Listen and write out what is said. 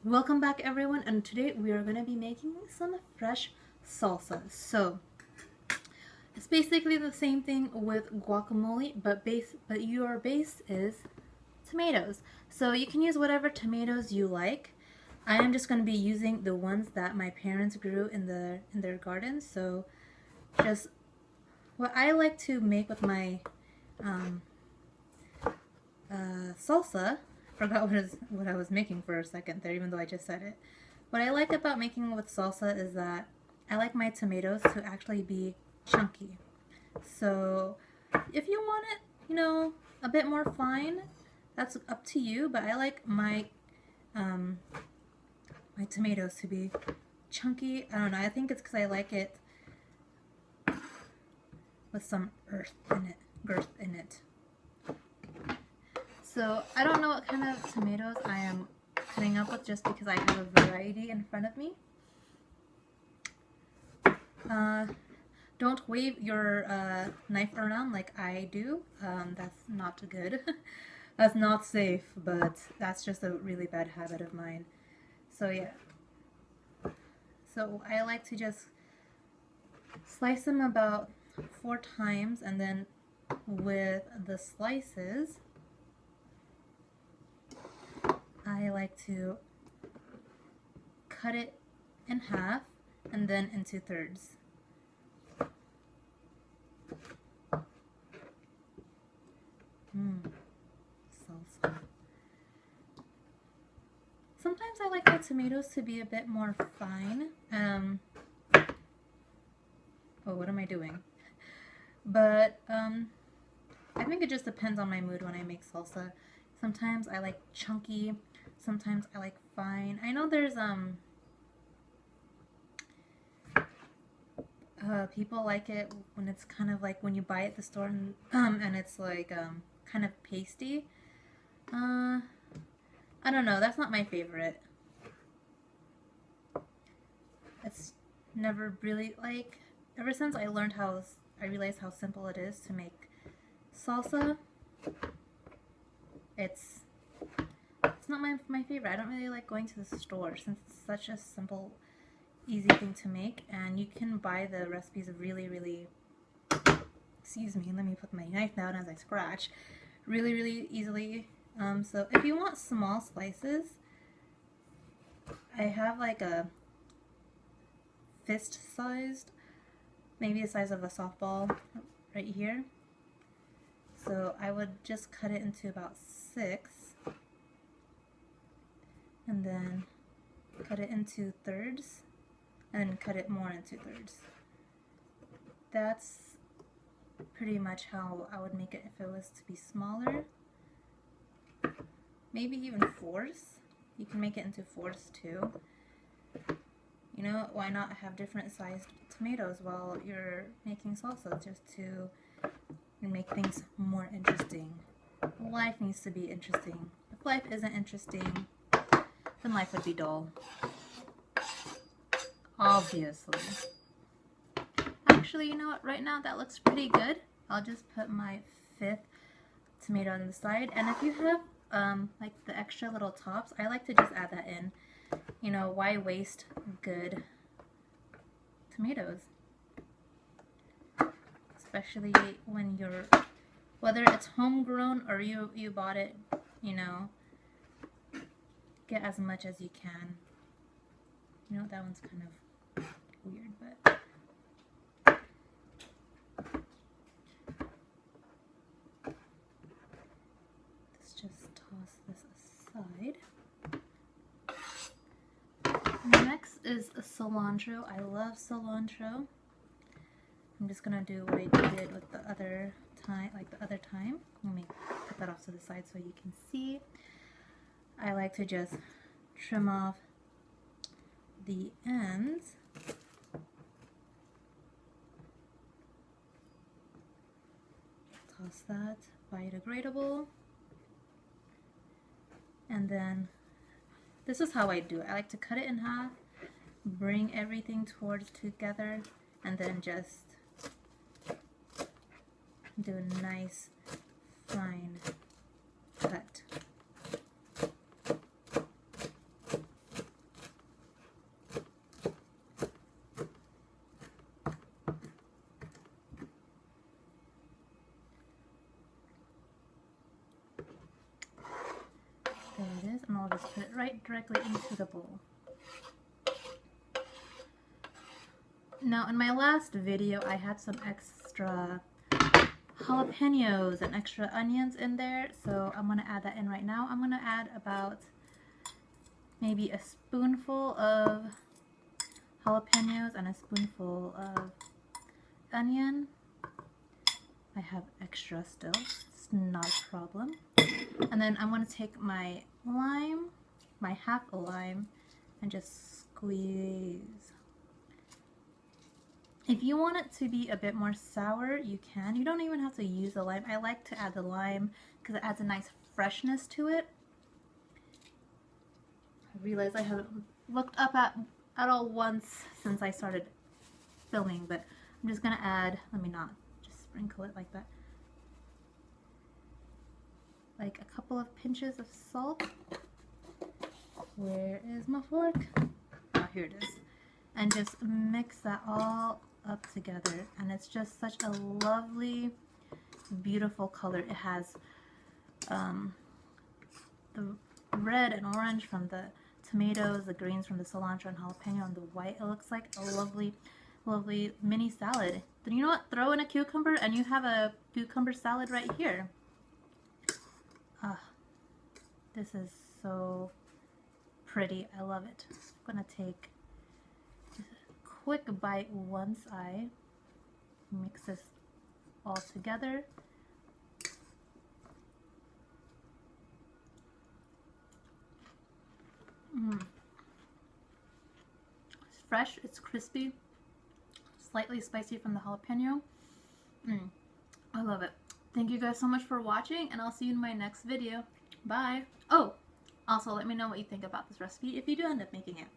Welcome back everyone, and today we are going to be making some fresh salsa. So it's basically the same thing with guacamole, but your base is tomatoes. So you can use whatever tomatoes you like. I am just going to be using the ones that my parents grew in their garden. So just what I like to make with my salsa. Forgot what I was making for a second there, even though I just said it. What I like about making with salsa is that I like my tomatoes to actually be chunky. So if you want it, a bit more fine, that's up to you. But I like my my tomatoes to be chunky. I don't know. I think it's because I like it with some girth in it. So I don't know what kind of tomatoes I am cutting up with, just because I have a variety in front of me. Don't wave your knife around like I do. That's not good. That's not safe, but that's just a really bad habit of mine. So yeah. So I like to just slice them about 4 times, and then with the slices, I like to cut it in half and then into thirds. Salsa. Sometimes I like my tomatoes to be a bit more fine. Oh, what am I doing? But I think it just depends on my mood when I make salsa. Sometimes I like chunky, sometimes I like fine. I know there's people like it when it's kind of like when you buy it at the store and it's like kind of pasty. I don't know, that's not my favorite. It's never really like, ever since I realized how simple it is to make salsa, it's not my favorite. I don't really like going to the store since it's such a simple, easy thing to make, and you can buy the recipes really, excuse me, let me put my knife down as I scratch, really easily. So if you want small slices, I have like a fist sized, maybe the size of a softball right here. So I would just cut it into about 6, and then cut it into thirds, and then cut it more into thirds. That's pretty much how I would make it if it was to be smaller. Maybe even 4ths. You can make it into 4ths too. You know, why not have different sized tomatoes while you're making salsa, just to make things more interesting. Life needs to be interesting. If life isn't interesting, then life would be dull. Obviously. Actually, you know what? Right now that looks pretty good. I'll just put my 5th tomato on the side. And if you have like the extra little tops, I like to just add that in. You know, why waste good tomatoes? Especially when whether it's homegrown or you bought it, get as much as you can. You know, that one's kind of weird, but let's just toss this aside. Next is cilantro. I love cilantro. I'm just gonna do what I did with the other time, Let me put that off to the side so you can see. I like to just trim off the ends. Toss that biodegradable. And then this is how I do it. I like to cut it in half, bring everything towards together, and then just do a nice fine cut. directly into the bowl. Now, in my last video, I had some extra jalapenos and extra onions in there, so I'm going to add that in right now. I'm going to add about maybe a spoonful of jalapenos and a spoonful of onion. I have extra still, it's not a problem. And then I'm going to take my lime, my half a lime, and just squeeze. If you want it to be a bit more sour, you can. You don't even have to use the lime. I like to add the lime because it adds a nice freshness to it. I realize I haven't looked up at all once since I started filming, but I'm just gonna add, let me not just sprinkle it like that, like a couple of pinches of salt. Where is my fork? Oh, here it is. And just mix that all up together, and it's just such a lovely, beautiful color. It has the red and orange from the tomatoes, the greens from the cilantro and jalapeno, and the white. It looks like a lovely, lovely mini salad. Then you know what? Throw in a cucumber and you have a cucumber salad right here. Ah, this is so pretty. I love it. I'm gonna take just a quick bite once I mix this all together. It's fresh, it's crispy, slightly spicy from the jalapeno. I love it. Thank you guys so much for watching, and I'll see you in my next video. Bye. Oh, also let me know what you think about this recipe if you do end up making it.